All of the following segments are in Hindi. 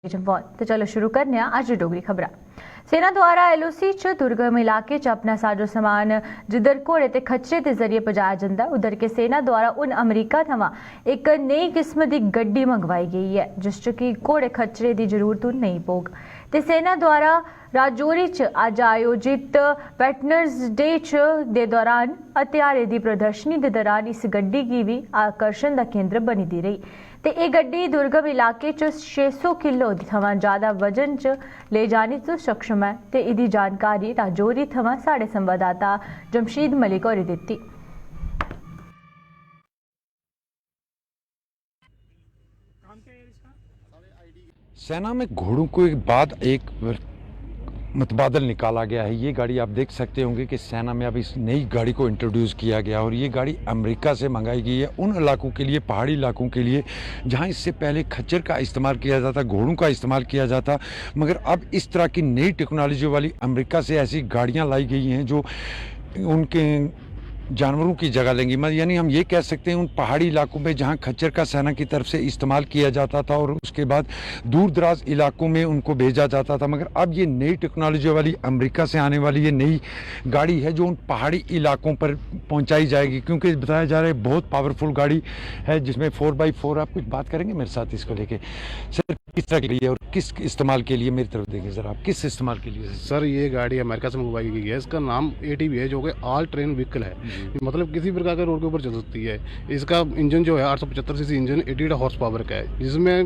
तो चलो शुरू करने अज दी डोगरी खबरां। सेना द्वारा एलओसी च दुर्गम इलाके च अपना साजो समान जिधर घोड़े ते खच्चरे के जरिए पजाया जाता है उधर के सेना द्वारा उन अमरीका थमां एक नई किस्म की गड्डी मंगवाई गई है जिस च कि घोड़े खच्चरे की जरूरत नहीं पोग। ते सेना द्वारा राजौरी च अज आयोजित वेटनर्स डे दे दौरान हथियारे की प्रदर्शनी के दौरान इस गड्डी की भी आकर्षण का केंद्र बनी दी रही। ते यह गड्डी दुर्गम इलाके च 600 किलो थमां ज़्यादा वजन च ले जाने तो सक्षम है। ते इहदी जानकारी राजौरी थमां साढ़े संवाददाता जमशीद मलिक होरें दित्ती। सेना में घोड़ों के बाद एक मतबादल निकाला गया है। ये गाड़ी आप देख सकते होंगे कि सेना में अब इस नई गाड़ी को इंट्रोड्यूस किया गया और ये गाड़ी अमेरिका से मंगाई गई है उन इलाकों के लिए, पहाड़ी इलाकों के लिए जहां इससे पहले खच्चर का इस्तेमाल किया जाता, घोड़ों का इस्तेमाल किया जाता, मगर अब इस तरह की नई टेक्नोलॉजी वाली अमेरिका से ऐसी गाड़ियां लाई गई हैं जो उनके जानवरों की जगह लेंगी। यानी हम ये कह सकते हैं उन पहाड़ी इलाकों में जहां खच्चर का सेना की तरफ से इस्तेमाल किया जाता था और उसके बाद दूर दराज इलाकों में उनको भेजा जाता था, मगर अब ये नई टेक्नोलॉजी वाली अमेरिका से आने वाली ये नई गाड़ी है जो उन पहाड़ी इलाकों पर पहुंचाई जाएगी, क्योंकि बताया जा रहा है बहुत पावरफुल गाड़ी है जिसमें 4x4। आप कुछ बात करेंगे मेरे साथ इसको लेके? सर किस तरह के लिए और किस इस्तेमाल के लिए, मेरी तरफ देखें सर, आप किस इस्तेमाल के लिए? सर ये गाड़ी अमेरिका से मंगवाई गई है, इसका नाम ATV है जो कि ऑल ट्रेन व्हीकल है, मतलब किसी प्रकार के रोड के ऊपर चल सकती है। इसका इंजन जो है 875 सीसी इंजन 80 हॉर्स पावर का है, जिसमें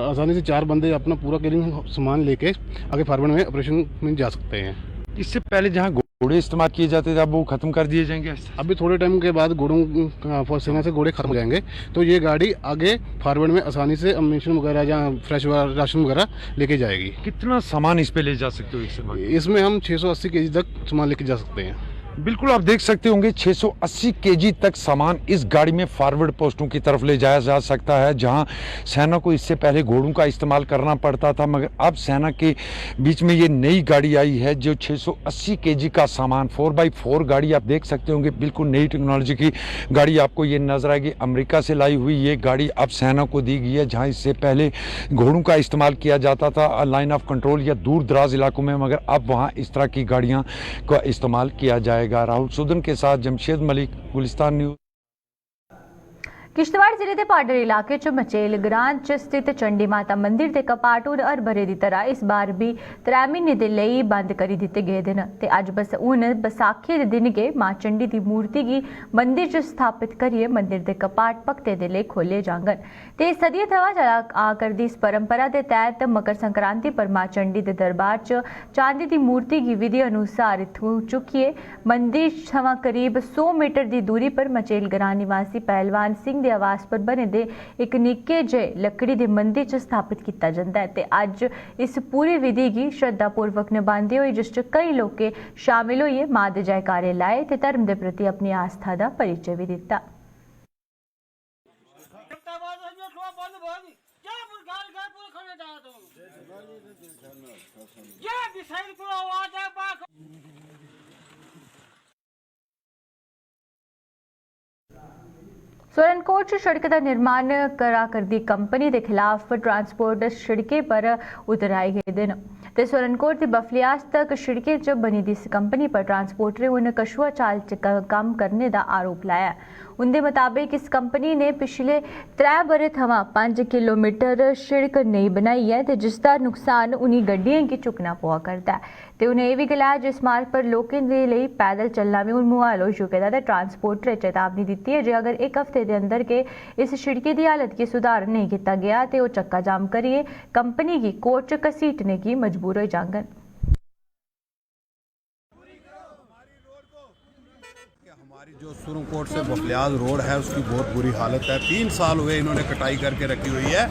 आसानी से 4 बंदे अपना पूरा कैरिंग सामान लेके आगे फॉरवर्ड में ऑपरेशन में जा सकते हैं। इससे पहले जहाँ घोड़े इस्तेमाल किए जाते थे अब वो खत्म कर दिए जाएंगे। अभी थोड़े टाइम के बाद घोड़ों सेना से घोड़े खत्म हो जाएंगे तो ये गाड़ी आगे फॉरवर्ड में आसानी से अम्यूनिशन वगैरह या फ्रेश राशन वगैरह लेके जाएगी। कितना सामान इस पे ले जा सकते हो? इसमें हम 680 केजी तक सामान लेके जा सकते हैं। बिल्कुल आप देख सकते होंगे 680 केजी तक सामान इस गाड़ी में फॉरवर्ड पोस्टों की तरफ ले जाया जा सकता है, जहां सेना को इससे पहले घोड़ों का इस्तेमाल करना पड़ता था, मगर अब सेना के बीच में ये नई गाड़ी आई है जो 680 केजी का सामान 4x4 गाड़ी आप देख सकते होंगे। बिल्कुल नई टेक्नोलॉजी की गाड़ी आपको ये नजर आएगी। अमेरिका से लाई हुई ये गाड़ी अब सेना को दी गई है, जहाँ इससे पहले घोड़ों का इस्तेमाल किया जाता था लाइन ऑफ कंट्रोल या दूर दराज इलाकों में, मगर अब वहाँ इस तरह की गाड़ियाँ का इस्तेमाल किया जाएगा। राहुल सुदन के साथ जमशेद मलिक, गुलिस्तान न्यूज़। किश्तवाड़ जिले के पाडर इलाके च मचेल ग्रां च स्थित चंडी माता मंदिर के कपाट हून हर बरे की तरह इस बार भी 3 महीने के लिए बंद करी दिते गए हैं। ते अज बस हून बसाखी के दिन गए मां चंडी की मूर्ति की मंदिर च स्थापित करिए मंदिर के कपाट भक्तें के लिए खोले जांगन। ते सदियों थमां चला आ करदी इस परंपरा के तहत मकर संक्रांति पर मां चंडी के दरबार च चांदी की मूर्ति की विधि अनुसार इत्थों चुकिए मंदिर थमां करीब 100 मीटर की दूरी पर मचेल ग्रां निवासी पहलवान सिंह दे आवास पर बने दे एक निक्के जे लकड़ी दे मंदिर च स्थापित किया जाता है। ते अज इस पूरी विधि की श्रद्धापूर्वक निभाते हुए जिस च कई लोग शामिल होइए मां दे जयकारे लाए ते धर्म के प्रति अपनी आस्था का परिचय भी दिता। सोरनकोट सड़क का निर्माण करा करदी कंपनी के खिलाफ ट्रांसपोर्ट सड़कें पर उतराए गए हैं। ते सोरनकोट की बफलियास तक सड़कें च बनी दी इस कंपनी पर ट्रांसपोर्टरें उन कशुआ चाल च काम करने का आरोप लाया। उनके मुताबिक इस कंपनी ने पिछले 3 बरे थमां 5 किलोमीटर सड़क नहीं बनाई है ते जिसका नुकसान उन्हीं गड्डियों की चुकना पवा करता है। ते उन्हें यह भी गलाया जिस मार्ग पर लोगों के लिए पैदल चलना भी मुहाल हो चुका है। ट्रांसपोर्टर चेतावनी दी है जो अगर एक हफ्ते के अंदर के इस सड़की की हालत की सुधार नहीं किया गया तो चक्का जाम करिए कंपनी की कोर्ट च घसीटने की मजबूर हो जाएंगे। हमारी जो सुरनकोट से बफलियाज रोड है उसकी बहुत बुरी हालत है। 3 साल हुए इन्होंने कटाई करके रखी हुई है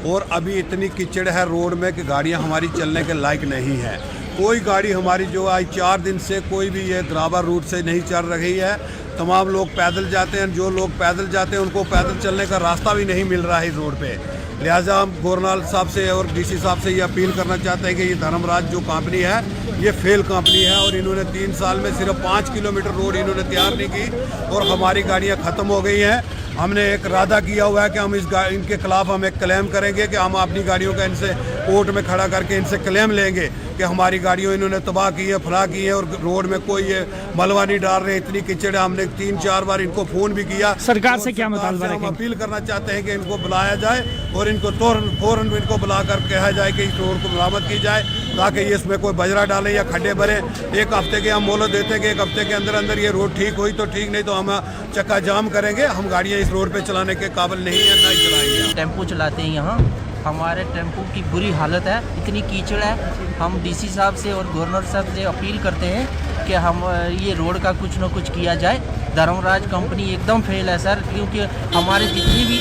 और अभी इतनी कीचड़ है रोड में कि गाड़ियां हमारी चलने के लायक नहीं है। कोई गाड़ी हमारी जो आज 4 दिन से कोई भी ये द्राबर रूट से नहीं चल रही है। तमाम लोग पैदल जाते हैं, जो लोग पैदल जाते हैं उनको पैदल चलने का रास्ता भी नहीं मिल रहा है इस रोड पे। लिहाजा हम गवर्नर साहब से और DC साहब से ये अपील करना चाहते हैं कि ये धर्मराज जो कंपनी है ये फेल कंपनी है और इन्होंने 3 साल में सिर्फ 5 किलोमीटर रोड इन्होंने तैयार नहीं की और हमारी गाड़ियाँ ख़त्म हो गई हैं। हमने एक इरादा किया हुआ है कि हम इनके खिलाफ हम एक क्लेम करेंगे कि हम अपनी गाड़ियों का इनसे कोर्ट में खड़ा करके इनसे क्लेम लेंगे कि हमारी गाड़ियों इन्होंने तबाह की है, फला की है और रोड में कोई ये मलबा नहीं डाल रहे, इतनी कीचड़ है। हमने 3-4 बार इनको फ़ोन भी किया। सरकार से क्या मुतालबा हम रखेंगे? अपील करना चाहते हैं कि इनको बुलाया जाए और इनको फ़ौरन इनको बुलाकर कहा जाए कि इस रोड को मरम्मत की जाए ताकि ये इसमें कोई बजरा डालें या खड्डे भरें। एक हफ्ते के हम मोहलत देते हैं कि एक हफ्ते के अंदर अंदर ये रोड ठीक हुई तो ठीक, नहीं तो हम चक्का जाम करेंगे। हम गाड़ियाँ इस रोड पे चलाने के काबिल नहीं है, ना ही चलाएंगे। टेम्पो चलाते हैं यहाँ, हमारे टेम्पो की बुरी हालत है, इतनी कीचड़ है। हम डीसी साहब से और गवर्नर साहब से अपील करते हैं कि हम ये रोड का कुछ न कुछ किया जाए। धर्मराज कंपनी एकदम फेल है सर, क्योंकि हमारे जितनी भी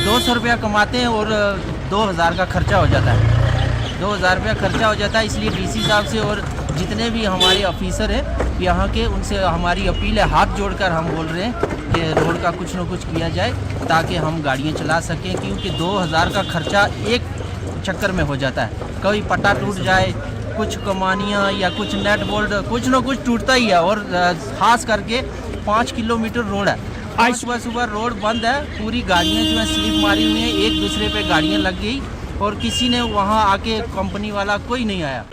200 रुपया कमाते हैं और 2000 का खर्चा हो जाता है, 2000 रुपया खर्चा हो जाता है। इसलिए डीसी साहब से और जितने भी हमारे ऑफिसर हैं यहाँ के, उनसे हमारी अपील है, हाथ जोड़कर हम बोल रहे हैं कि रोड का कुछ न कुछ किया जाए ताकि हम गाड़ियाँ चला सकें, क्योंकि 2000 का खर्चा एक चक्कर में हो जाता है। कभी पट्टा टूट जाए, कुछ कमानियाँ या कुछ नेट बोल्ट, कुछ न कुछ टूटता ही है। और खास करके 5 किलोमीटर रोड है, आज सुबह सुबह रोड बंद है, पूरी गाड़ियाँ जो है स्लिप मारी हुई हैं, एक दूसरे पे गाड़ियाँ लग गई और किसी ने वहाँ आके, कंपनी वाला कोई नहीं आया।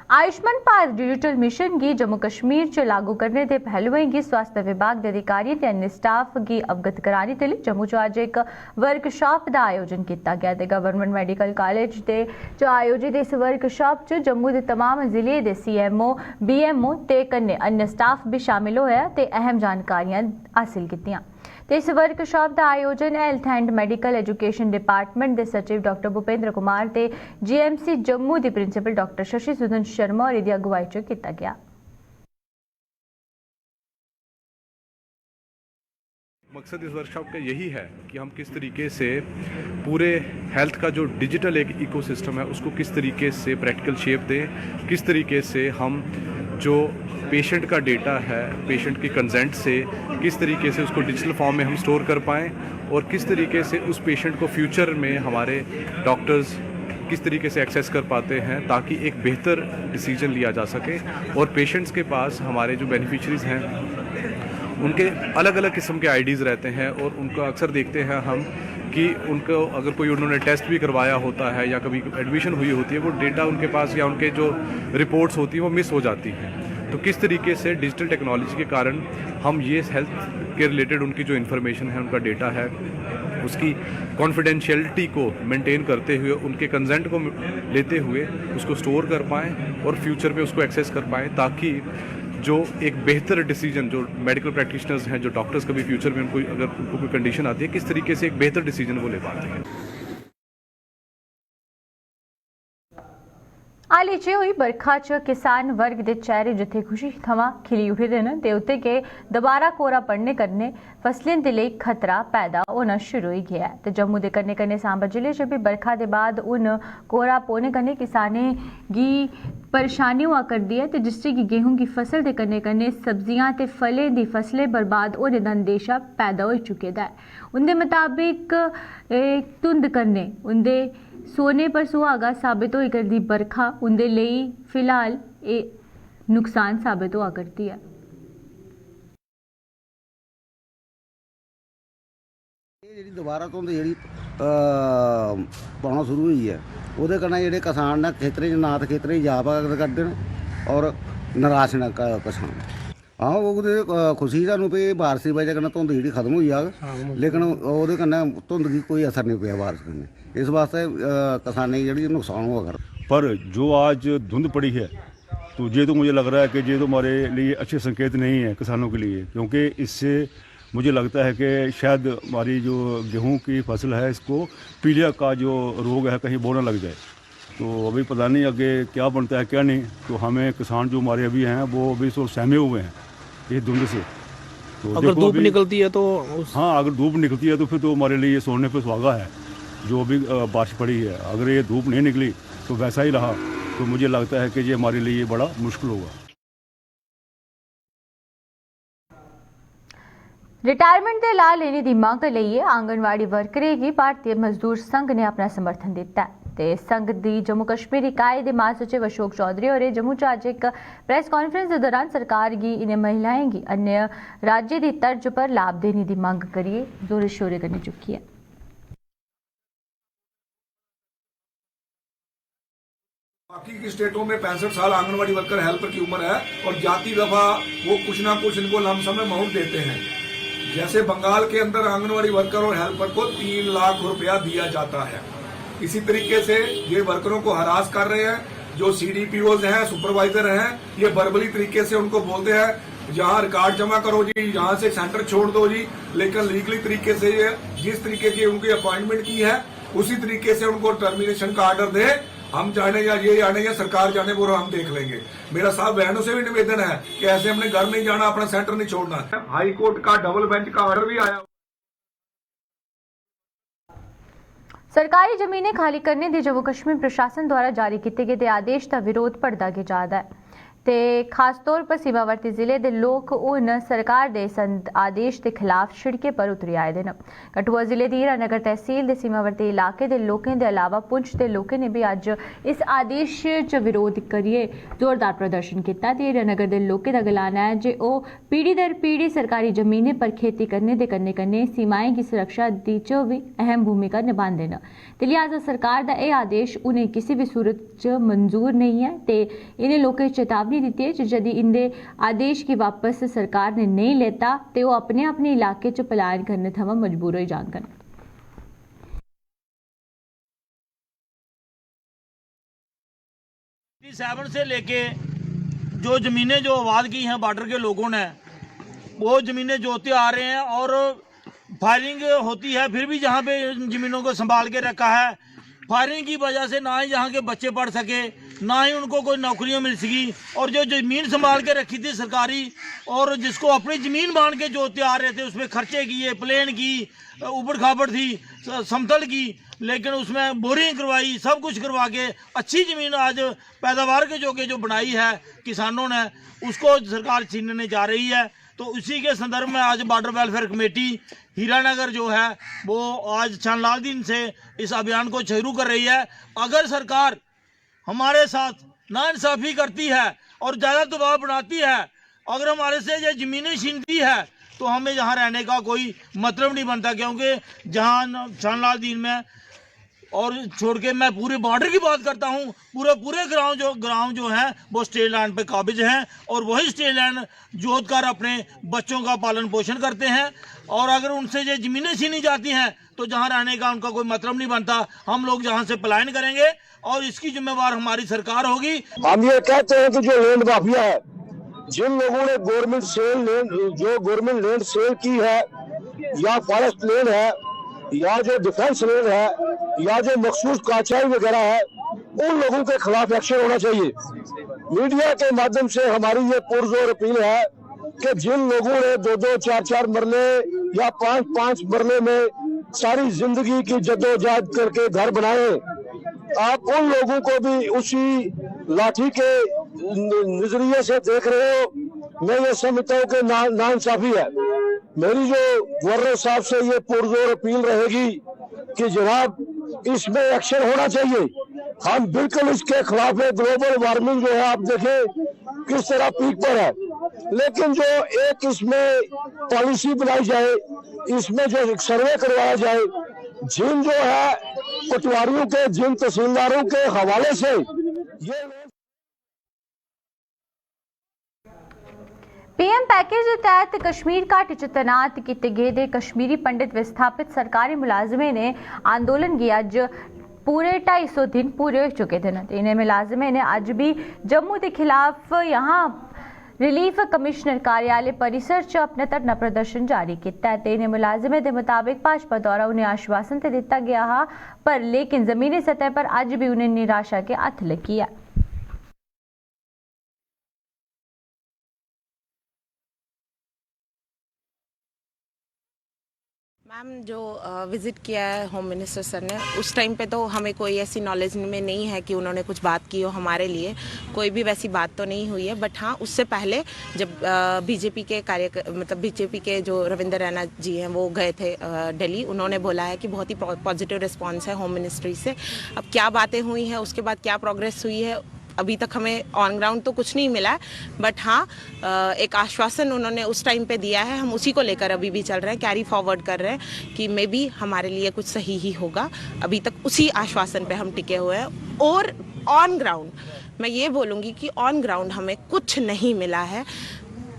आयुष्मान भारत डिजिटल मिशन गी जम्मू कश्मीर च लागू करने के पहलुएं गी स्वास्थ्य विभाग के अधिकारियों ते अन्य स्टाफ गी अवगत कराने के लिए जम्मू च अज एक वर्कशॉप का आयोजन किया गया। गवर्नमेंट मैडिकल कॉलेज के च आयोजित इस वर्कशॉप च जम्मू के तमाम जिले के CMO, BMO ते कन्ने अन्य स्टाफ भी शामिल होया ते अहम जानकारियां हासिल कीतियां। इस वर्कशॉप का आयोजन health and medical education department के सचिव डॉक्टर भूपेंद्र कुमार ते GMC जम्मू के प्रिंसीपल डॉक्टर शशि सुदन शर्मा और इदी अगुवाई च किया गया। मकसद इस वर्कशॉप का यही है कि हम किस तरीके से पूरे हेल्थ का जो डिजिटल एक इकोसिस्टम है उसको किस तरीके से प्रैक्टिकल शेप दें, किस तरीके से हम जो पेशेंट का डेटा है, पेशेंट की कंसेंट से किस तरीके से उसको डिजिटल फॉर्म में हम स्टोर कर पाएँ और किस तरीके से उस पेशेंट को फ्यूचर में हमारे डॉक्टर्स किस तरीके से एक्सेस कर पाते हैं ताकि एक बेहतर डिसीजन लिया जा सके। और पेशेंट्स के पास हमारे जो बेनिफिशरीज़ हैं उनके अलग अलग किस्म के आईडीज़ रहते हैं और उनको अक्सर देखते हैं हम कि उनको अगर कोई उन्होंने टेस्ट भी करवाया होता है या कभी एडमिशन हुई होती है, वो डेटा उनके पास या उनके जो रिपोर्ट्स होती हैं वो मिस हो जाती हैं। तो किस तरीके से डिजिटल टेक्नोलॉजी के कारण हम ये हेल्थ के रिलेटेड उनकी जो इन्फॉर्मेशन है, उनका डेटा है, उसकी कॉन्फिडेंशियलिटी को मेंटेन करते हुए, उनके कंसेंट को लेते हुए उसको स्टोर कर पाएँ और फ्यूचर में उसको एक्सेस कर पाएँ ताकि जो एक बेहतर डिसीजन जो मेडिकल प्रैक्टिशनर्स हैं, जो डॉक्टर्स कभी फ्यूचर में अगर उनको कोई कंडीशन आती है, किस तरीके से एक बेहतर डिसीजन वो ले पाते हैं। हाल च हुई बरखा च किसान वर्ग के चेहरे जिथे खुशी थमां खिली उठे दे न ते उत्ते के दोबारा कोरा पड़ने कन्नै फसलें दे लेई खतरा पैदा होना शुरू हो गया है। ते जम्मू दे कन्नै कन्नै सांबा जिले च भी बरखा दे बाद हुन कोरा पौने कन्नै किसानें गी परेशानी हुआ करदी है ते जिससे कि गेहूं की फसल दे कन्नै कन्नै सब्जियां ते फलें दी फसलें बर्बाद होने दा अंदेशा पैदा हो चुके दा है। उंदे मुताबिक धुंध कन्नै उंदे सोने पर सुहागा साबित होई करदी बरखा उंदे लेई फिलहाल नुकसान साबित हुआ करती है। ਜਿਹੜੀ ਦੁਬਾਰਾ ਤੋਂ ਜਿਹੜੀ ਪਾਉਣਾ ਸ਼ੁਰੂ ਹੋਈ ਹੈ ਉਹਦੇ ਕਨਾਂ ਜਿਹੜੇ ਕਿਸਾਨ ਨੇ ਖੇਤਰੇ 'ਚ ਨਾ ਤਾਂ ਖੇਤਰੇ 'ਚ ਜਾ ਪਾ ਕਰਦੇ ਨੇ ਔਰ ਨਿਰਾਸ਼ ਨਾ ਕਿਸਾਨ ਹਾਂ ਉਹਦੇ ਖੁਸ਼ੀ ਸਾਨੂੰ ਵੀ ਬਾਰਿਸ਼ ਦੀ ਵਜ੍ਹਾ ਨਾਲ ਧੁੰਦ ਜਿਹੜੀ ਖਤਮ ਹੋਈ ਆ ਲੇਕਿਨ ਉਹਦੇ ਕਨਾਂ ਧੁੰਦ ਦੀ ਕੋਈ ਅਸਰ नहीं ਪਿਆ बारिश करने इस वास्ते किसानी ਜਿਹੜੀ नुकसान हुआ कर। पर जो आज धुंध पड़ी है तो ये तो मुझे लग रहा है कि ये तो हमारे लिए अच्छे संकेत नहीं है किसानों के लिए, क्योंकि इससे मुझे लगता है कि शायद हमारी जो गेहूं की फसल है इसको पीलिया का जो रोग है कहीं बोना लग जाए। तो अभी पता नहीं आगे क्या बनता है क्या नहीं। तो हमें किसान जो हमारे अभी हैं वो अभी तो सहमे हुए हैं ये धुंध से। तो अगर धूप निकलती है तो हाँ, अगर धूप निकलती है तो फिर तो हमारे लिए सोने पे सुहागा है जो अभी बारिश पड़ी है। अगर ये धूप नहीं निकली तो वैसा ही रहा तो मुझे लगता है कि ये हमारे लिए बड़ा मुश्किल होगा। रिटायरमेंट के लाभ लेने की मांग लिए आंगनवाड़ी वर्करें की भारतीय मजदूर संघ ने अपना समर्थन दिता है। ते संघ दी जम्मू कश्मीर इकाई दे महासचिव अशोक चौधरी होरें जम्मू च अज्ज एक प्रेस कॉन्फ्रेंस दे दौरान सरकार गी इनें महिलाएं गी अन्य राज्य दी तर्ज पर लाभ देने दी मंग करियै जोरे शोरे कन्नै चुक्की है। बाकी की स्टेटों में 65 साल आंगनवाड़ी वर्कर हेल्पर की उम्र है और जाति दफा वो कुछ ना कुछ इनको लमसम में अमाउंट देते हैं। जैसे बंगाल के अंदर आंगनवाड़ी वर्कर और हेल्पर को 3 लाख रुपया दिया जाता है। इसी तरीके से ये वर्करों को हरास कर रहे हैं। जो CDPOs हैं, सुपरवाइजर हैं, ये वर्बली तरीके से उनको बोलते हैं यहाँ रिकॉर्ड जमा करो जी, यहाँ से सेंटर छोड़ दो जी, लेकिन लीगली तरीके से ये जिस तरीके की उनकी अपॉइंटमेंट की है उसी तरीके से उनको टर्मिनेशन का ऑर्डर दे। हम जाने या ये जाने या सरकार जाने वो हम देख लेंगे। मेरा साहब बहनों से भी निवेदन है कि ऐसे हमने घर नहीं जाना, अपना सेंटर नहीं छोड़ना। हाई कोर्ट का डबल बेंच का ऑर्डर भी आया। सरकारी जमीनें खाली करने दी जम्मू कश्मीर प्रशासन द्वारा जारी किए गए आदेश का विरोध बढ़ता गया जा रहा है ते खास तौर पर सीमावर्ती जिले के लोग उन सरकार के इस आदेश के खिलाफ शिड़के पर उतरी आए हैं। कठुआ जिले की हीरानगर तहसील के सीमावर्ती इलाके के लोगों के अलावा पुंछ के लोगों ने भी अज इस आदेश च विरोध करिए जोरदार प्रदर्शन किया। हीरानगर के लोगों का गलाना है कि वो पीढ़ी दर पीढ़ी सरकारी जमीनें पर खेती करने के कन्ने कन्ने सीमाएं की सुरक्षा दी च भी अहम भूमिका निभाते हैं। लिहाजा सरकार का यह आदेश उन्हें किसी भी सूरत च मंजूर नहीं है ते इन्हें लोगों चेतावनी दी है यदि इनके आदेश की वापस सरकार ने नहीं लेता तो वो अपने अपने इलाके च पलायन करने थमा मजबूर हो जाएंगे। से लेके जो जमीनें जो आबाद की हैं बॉर्डर के लोगों ने वो जमीनें जोतते आ रहे हैं और फायरिंग होती है, फिर भी जहाँ पे जमीनों को संभाल के रखा है। फायरिंग की वजह से ना ही यहाँ के बच्चे पढ़ सके, ना ही उनको कोई नौकरियाँ मिल सकी। और जो जमीन संभाल के रखी थी सरकारी और जिसको अपनी ज़मीन बांध के जोतते आ रहे थे, उसमें खर्चे किए, प्लेन की ऊबड़ खाबड़ थी, समतल की, लेकिन उसमें बोरिंग करवाई, सब कुछ करवा के अच्छी ज़मीन आज पैदावार के जो बनाई है किसानों ने, उसको सरकार छीनने जा रही है। तो उसी के संदर्भ में आज बॉर्डर वेलफेयर कमेटी हीरानगर जो है वो आज चांदलाल दिन से इस अभियान को शुरू कर रही है। अगर सरकार हमारे साथ नाइंसाफ़ी करती है और ज़्यादा दबाव बनाती है, अगर हमारे से ये ज़मीनें छीनती है तो हमें यहाँ रहने का कोई मतलब नहीं बनता, क्योंकि जहाँ चांदलाल दिन में और छोड़ के मैं पूरे बॉर्डर की बात करता हूँ, पूरे ग्राम जो हैं वो स्टेट लैंड पे काबिज हैं और वही स्टेट लैंड जोत कर अपने बच्चों का पालन पोषण करते हैं। और अगर उनसे ये ज़मीनें छीनी जाती हैं तो जहाँ रहने का उनका कोई मतलब नहीं बनता। हम लोग जहाँ से पलायन करेंगे और इसकी जिम्मेवार हमारी सरकार होगी। हम ये कहते हैं कि जो लैंड माफिया है, जिन लोगों ने गवर्नमेंट लैंड सेल की है या फॉरेस्ट लैंड है या जो डिफेंस लैंड है या जो मखसूस काचाई वगैरह है, उन लोगों के खिलाफ एक्शन होना चाहिए। मीडिया के माध्यम से हमारी ये पुरजोर अपील है कि जिन लोगों ने 2-2, 4-4 मरले या 5-5 मरले में सारी जिंदगी की जद्दोजहद करके घर बनाए, आप उन लोगों को भी उसी लाठी के नजरिए से देख रहे हो। मैं ये समझता हूँ कि नाइंसाफी है। मेरी जो गवर्नर साहब से ये पुरजोर अपील रहेगी कि जनाब इसमें एक्शन होना चाहिए। हम बिल्कुल इसके खिलाफ है। ग्लोबल वार्मिंग जो है आप देखें किस तरह पीक पर है, लेकिन जो एक इसमें पॉलिसी बनाई जाए, इसमें जो सर्वे करवाया जाए, जिन जो है पटवारियों के, जिन तहसीलदारों के हवाले से ये पीएम पैकेज के तहत कश्मीर घाटी च तैनात किए गए कश्मीरी पंडित विस्थापित सरकारी मुलाजमें ने आंदोलन की अज पूरे 250 दिन पूरे हो चुके थे। इन्हें मुलाजमें ने अज भी जम्मू के खिलाफ यहाँ रिलीफ कमिश्नर कार्यालय परिसर च अपना धरना प्रदर्शन जारी किया है। इन्हें मुलाजमें के मुताबिक भाजपा द्वारा उन्हें आश्वासन तो दिता गया हा, पर लेकिन जमीनी सतह पर अज भी उन्हें निराशा के हथ लगी है। मैम जो विज़िट किया है होम मिनिस्टर सर ने, उस टाइम पे तो हमें कोई ऐसी नॉलेज में नहीं है कि उन्होंने कुछ बात की हो हमारे लिए, कोई भी वैसी बात तो नहीं हुई है। बट हाँ, उससे पहले जब बीजेपी के बीजेपी के जो रविंद्र रैना जी हैं वो गए थे दिल्ली, उन्होंने बोला है कि बहुत ही पॉजिटिव रिस्पॉन्स है होम मिनिस्ट्री से। अब क्या बातें हुई हैं, उसके बाद क्या प्रोग्रेस हुई है, अभी तक हमें ऑन ग्राउंड तो कुछ नहीं मिला है। बट हाँ, एक आश्वासन उन्होंने उस टाइम पे दिया है, हम उसी को लेकर अभी भी चल रहे हैं, कैरी फॉरवर्ड कर रहे हैं कि मे बी हमारे लिए कुछ सही ही होगा। अभी तक उसी आश्वासन पे हम टिके हुए हैं। और ऑन ग्राउंड मैं ये बोलूँगी कि ऑन ग्राउंड हमें कुछ नहीं मिला है।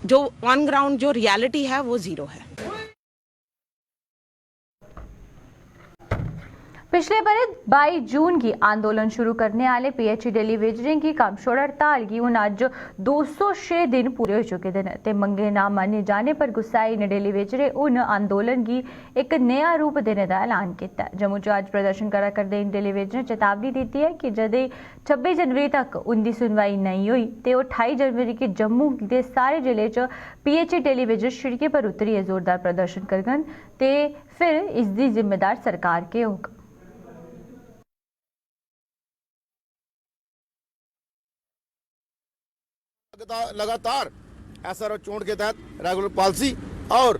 जो ऑन ग्राउंड जो रियलिटी है वो ज़ीरो है। पिछले बरे 22 जून की आंदोलन शुरू करने वाले पीएचई डेलीवेजरिंग की कमछोड़ हड़ताल की हूँ अज 206 दिन पूरे हो चुके हैं ते मंगे ना माने जाने पर गुस्साए इन डेलीवेजरे उन आंदोलन की एक नया रूप देने का ऐलान किया। जम्मू च अज प्रदर्शन करा करते इन डेलीवेजरें चेतावनी दी है कि जदे 26 जनवरी तक उनकी सुनवाई नहीं हुई तो 28 जनवरी के जम्मू के सारे जिले च पीएचई डेलीवेजर शिड़के पर उतरिए जोरदार प्रदर्शन करगन ते फिर इसकी जिम्मेदार सरकार के होगा। लगातार एसआरओ चोट के तहत रेगुलर पॉलिसी और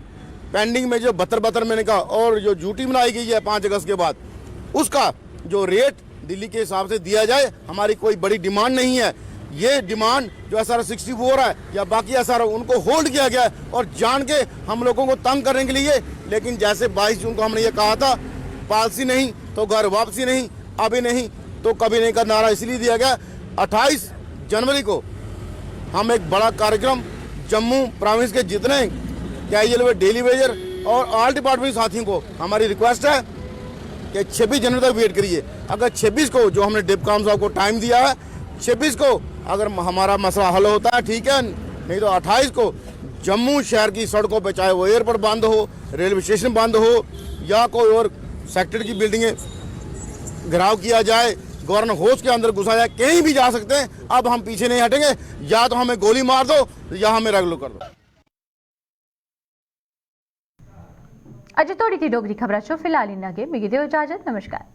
पेंडिंग में जो 72 महीने का और जो ड्यूटी बनाई गई है 5 अगस्त के बाद, उसका जो रेट दिल्ली के हिसाब से दिया जाए, हमारी कोई बड़ी डिमांड नहीं है। ये डिमांड जो एसआरओ 64 है या बाकी एसआरओ उनको होल्ड किया गया है और जान के हम लोगों को तंग करने के लिए। लेकिन जैसे 22 जून को हमने ये कहा था, पॉलिसी नहीं तो घर वापसी नहीं, अभी नहीं तो कभी नहीं का नारा इसलिए दिया गया। 28 जनवरी को हम एक बड़ा कार्यक्रम जम्मू प्रोविंस के जितने कैजुअल वे डेली वेजर और ऑल डिपार्टमेंट साथियों को हमारी रिक्वेस्ट है कि 26 जनवरी तक वेट करिए। अगर 26 को जो हमने डिपकाम साहब को टाइम दिया है, 26 को अगर हमारा मसला हल होता है ठीक है, नहीं तो 28 को जम्मू शहर की सड़कों पर, चाहे वो एयरपोर्ट बंद हो, रेलवे स्टेशन बंद हो या कोई और सेक्टर की बिल्डिंगें घेराव किया जाए, गवर्नर हाउस के अंदर घुसा जाए, कहीं भी जा सकते हैं। अब हम पीछे नहीं हटेंगे, या तो हमें गोली मार दो या हमें रेगुलर कर दो। अज थोड़ी थी डोगरी खबर फिलहाल इन्ना के मिगी दो इजाजत। नमस्कार।